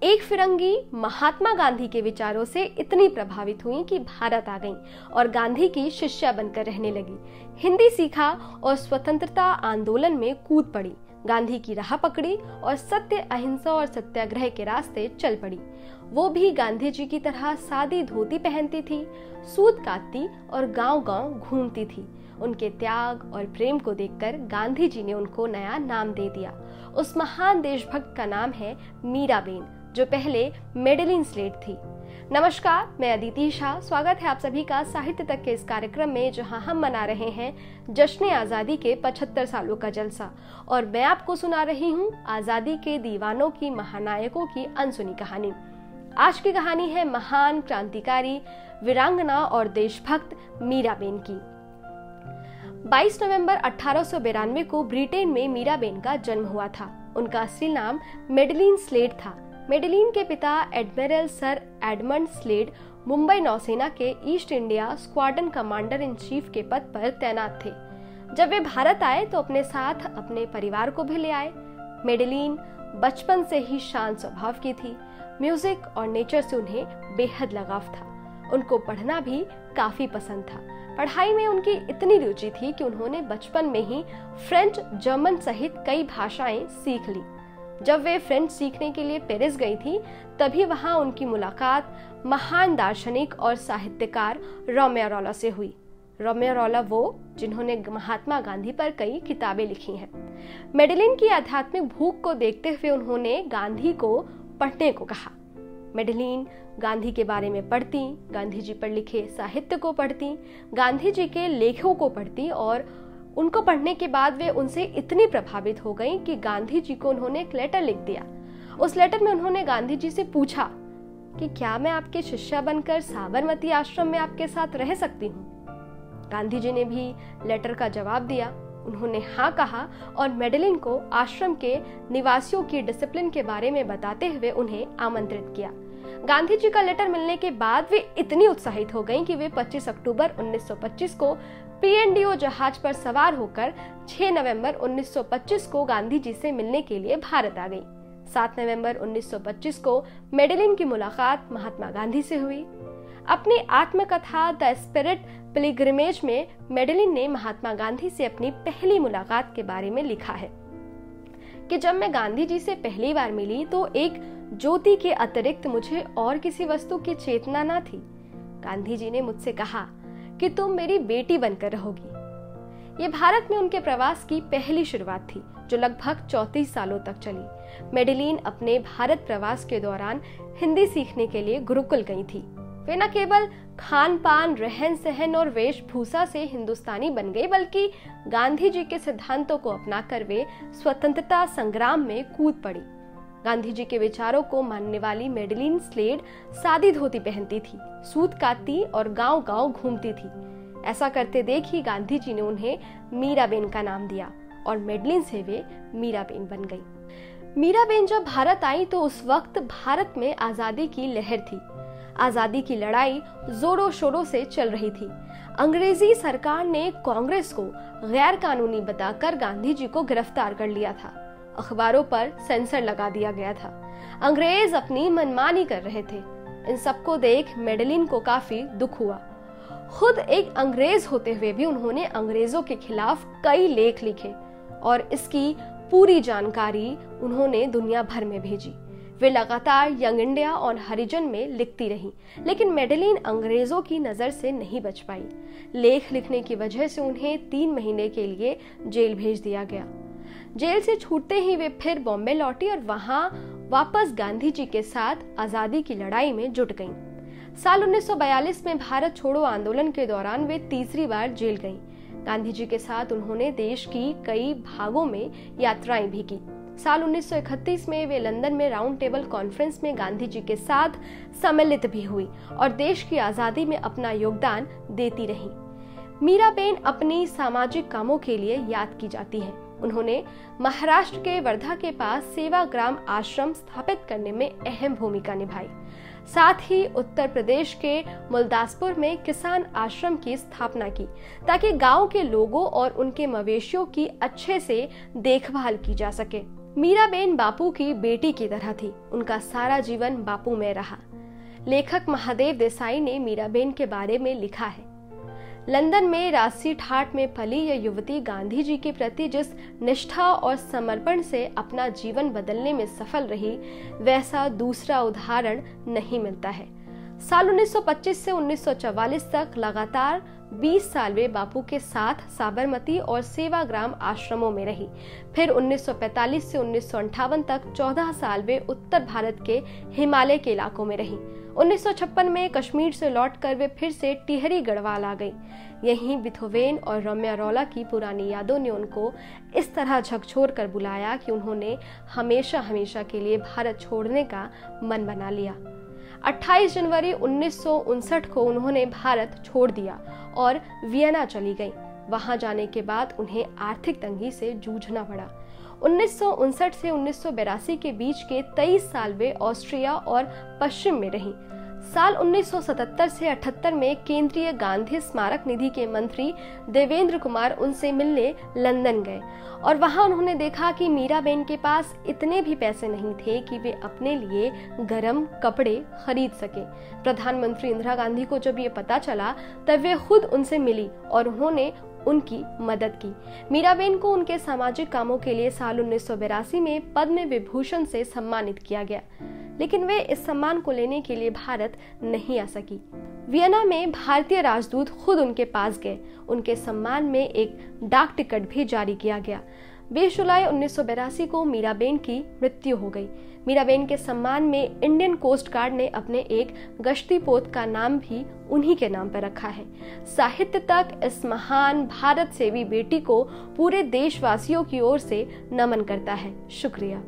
एक फिरंगी महात्मा गांधी के विचारों से इतनी प्रभावित हुई कि भारत आ गईं और गांधी की शिष्या बनकर रहने लगी। हिंदी सीखा और स्वतंत्रता आंदोलन में कूद पड़ी। गांधी की राह पकड़ी और सत्य, अहिंसा और सत्याग्रह के रास्ते चल पड़ी। वो भी गांधी जी की तरह सादी धोती पहनती थी, सूत काटती और गांव-गांव घूमती थी। उनके त्याग और प्रेम को देखकर गांधी जी ने उनको नया नाम दे दिया। उस महान देशभक्त का नाम है मीराबेन, जो पहले मेडेलिन स्लेट थी। नमस्कार, मैं अदिति शाह। स्वागत है आप सभी का साहित्य तक के इस कार्यक्रम में, जहां हम मना रहे हैं जश्न आजादी के 75 सालों का जलसा। और मैं आपको सुना रही हूं आजादी के दीवानों की, महानायकों की अनसुनी कहानी। आज की कहानी है महान क्रांतिकारी, वीरांगना और देशभक्त मीराबेन की। 22 नवंबर 1892 को ब्रिटेन में मीराबेन का जन्म हुआ था। उनका असली नाम मेडेलिन स्लेट था। मेडेलिन के पिता admiral sir Edmond Slade Mumbai नौसेना के East India Squadron commander in chief के पद पर तैनात थे। जब वे भारत आए तो अपने साथ अपने परिवार को भी ले आए। मेडेलिन बचपन से ही शांत स्वभाव की थी। म्यूजिक और नेचर से उन्हें बेहद लगाव था। उनको पढ़ना भी काफी पसंद था। पढ़ाई में उनकी इतनी रुचि थी कि उन्होंने बचपन में ही फ्रेंच, जर्मन सहित कई भाषाएं सीख ली। जब वे फ्रेंच सीखने के लिए पेरिस गई थी, तभी वहां उनकी मुलाकात महान दार्शनिक और साहित्यकार रोमियो रोला से हुई। रोमियो रोला वो जिन्होंने महात्मा गांधी पर कई किताबें लिखी हैं। मेडेलिन की आध्यात्मिक भूख को देखते हुए उन्होंने गांधी को पढ़ने को कहा। मेडेलिन गांधी के बारे में पढ़ती, गांधी जी पर लिखे साहित्य को पढ़ती, गांधी जी के लेखों को पढ़ती और उनको पढ़ने के बाद वे उनसे इतनी प्रभावित हो गईं कि गांधी जी को उन्होंने एक लेटर लिख दिया। उस लेटर में उन्होंने गांधी जी से पूछा कि क्या मैं आपके शिष्या बनकर साबरमती आश्रम में आपके साथ रह सकती हूँ। गांधी जी ने भी लेटर का जवाब दिया। उन्होंने हाँ कहा और मेडेलिन को आश्रम के निवासियों की डिसिप्लिन के बारे में बताते हुए उन्हें आमंत्रित किया। गांधी जी का लेटर मिलने के बाद वे इतनी उत्साहित हो गईं कि वे 25 अक्टूबर 1925 को पीएनडीओ जहाज पर सवार होकर 6 नवंबर 1925 को गांधी जी से मिलने के लिए भारत आ गई। 7 नवंबर 1925 को मेडेलिन की मुलाकात महात्मा गांधी से हुई। अपनी आत्मकथा द स्पिरिट पिलग्रिमेज में मेडेलिन ने महात्मा गांधी से अपनी पहली मुलाकात के बारे में लिखा है कि जब मैं गांधी जी से पहली बार मिली तो एक ज्योति के अतिरिक्त मुझे और किसी वस्तु की चेतना न थी। गांधी जी ने मुझसे कहा कि तुम मेरी बेटी बनकर रहोगी। ये भारत में उनके प्रवास की पहली शुरुआत थी, जो लगभग 34 सालों तक चली। मेडेलिन अपने भारत प्रवास के दौरान हिंदी सीखने के लिए गुरुकुल गई थी। वे न केवल खान पान, रहन सहन और वेशभूषा से हिंदुस्तानी बन गई, बल्कि गांधी जी के सिद्धांतों को अपनाकर वे स्वतंत्रता संग्राम में कूद पड़ी। गांधी जी के विचारों को मानने वाली मेडेलिन स्लेड सादी धोती पहनती थी, सूत काटती और गांव-गांव घूमती थी। ऐसा करते देख ही गांधी जी ने उन्हें मीराबेन का नाम दिया और मेडेलिन से वे मीराबेन बन गई। मीराबेन जब भारत आई तो उस वक्त भारत में आजादी की लहर थी। आजादी की लड़ाई जोरों शोरों से चल रही थी। अंग्रेजी सरकार ने कांग्रेस को गैर कानूनी बताकर गांधी जी को गिरफ्तार कर लिया था। अखबारों पर सेंसर लगा दिया गया था। अंग्रेज अपनी मनमानी कर रहे थे। इन सबको देख मेडेलिन को काफी दुख हुआ। खुद एक अंग्रेज होते हुए भी उन्होंने अंग्रेजों के खिलाफ कई लेख लिखे और इसकी पूरी जानकारी उन्होंने दुनिया भर में भेजी। वे लगातार यंग इंडिया और हरिजन में लिखती रहीं, लेकिन मेडेलिन अंग्रेजों की नजर से नहीं बच पाई। लेख लिखने की वजह से उन्हें 3 महीने के लिए जेल भेज दिया गया। जेल से छूटते ही वे फिर बॉम्बे लौटी और वहां वापस गांधी जी के साथ आजादी की लड़ाई में जुट गईं। साल 1942 में भारत छोड़ो आंदोलन के दौरान वे तीसरी बार जेल गईं। गांधी जी के साथ उन्होंने देश की कई भागों में यात्राएं भी की। साल 1931 में वे लंदन में राउंड टेबल कॉन्फ्रेंस में गांधी जी के साथ सम्मिलित भी हुई और देश की आजादी में अपना योगदान देती रहीं। मीराबेन अपनी सामाजिक कामों के लिए याद की जाती हैं। उन्होंने महाराष्ट्र के वर्धा के पास सेवाग्राम आश्रम स्थापित करने में अहम भूमिका निभाई। साथ ही उत्तर प्रदेश के मुल्दासपुर में किसान आश्रम की स्थापना की ताकि गांव के लोगों और उनके मवेशियों की अच्छे से देखभाल की जा सके। मीराबेन बापू की बेटी की तरह थी। उनका सारा जीवन बापू में रहा। लेखक महादेव देसाई ने मीराबेन के बारे में लिखा है, लंदन में राजसी ठाट में पली यह युवती गांधी जी के प्रति जिस निष्ठा और समर्पण से अपना जीवन बदलने में सफल रही, वैसा दूसरा उदाहरण नहीं मिलता है। साल 1925 से 1944 तक लगातार 20 साल वे बापू के साथ साबरमती और सेवाग्राम आश्रमों में रही। फिर 1945 से 1958 तक 14 साल वे उत्तर भारत के हिमालय के इलाकों में रही। 1956 में कश्मीर से लौटकर वे फिर से टिहरी गढ़वाल आ गई। यहीं बिथोवेन और रम्या रौला की पुरानी यादों ने उनको इस तरह झकझोर कर बुलाया कि उन्होंने हमेशा हमेशा के लिए भारत छोड़ने का मन बना लिया। 28 जनवरी 1959 को उन्होंने भारत छोड़ दिया और वियना चली गईं। वहां जाने के बाद उन्हें आर्थिक तंगी से जूझना पड़ा। 1959 से 1982 के बीच के 23 साल वे ऑस्ट्रिया और पश्चिम में रहीं। साल 1977 से 78 में केंद्रीय गांधी स्मारक निधि के मंत्री देवेंद्र कुमार उनसे मिलने लंदन गए और वहां उन्होंने देखा कि मीराबेन के पास इतने भी पैसे नहीं थे कि वे अपने लिए गर्म कपड़े खरीद सके। प्रधानमंत्री इंदिरा गांधी को जब ये पता चला तब वे खुद उनसे मिली और उन्होंने उनकी मदद की। मीराबेन को उनके सामाजिक कामों के लिए साल 1982 में पद्म विभूषण से सम्मानित किया गया, लेकिन वे इस सम्मान को लेने के लिए भारत नहीं आ सकी। वियना में भारतीय राजदूत खुद उनके पास गए। उनके सम्मान में एक डाक टिकट भी जारी किया गया। 20 जुलाई 1982 को मीराबेन की मृत्यु हो गई। मीराबेन के सम्मान में इंडियन कोस्ट गार्ड ने अपने एक गश्ती पोत का नाम भी उन्हीं के नाम पर रखा है। साहित्य तक इस महान भारत सेवी बेटी को पूरे देशवासियों की ओर से नमन करता है। शुक्रिया।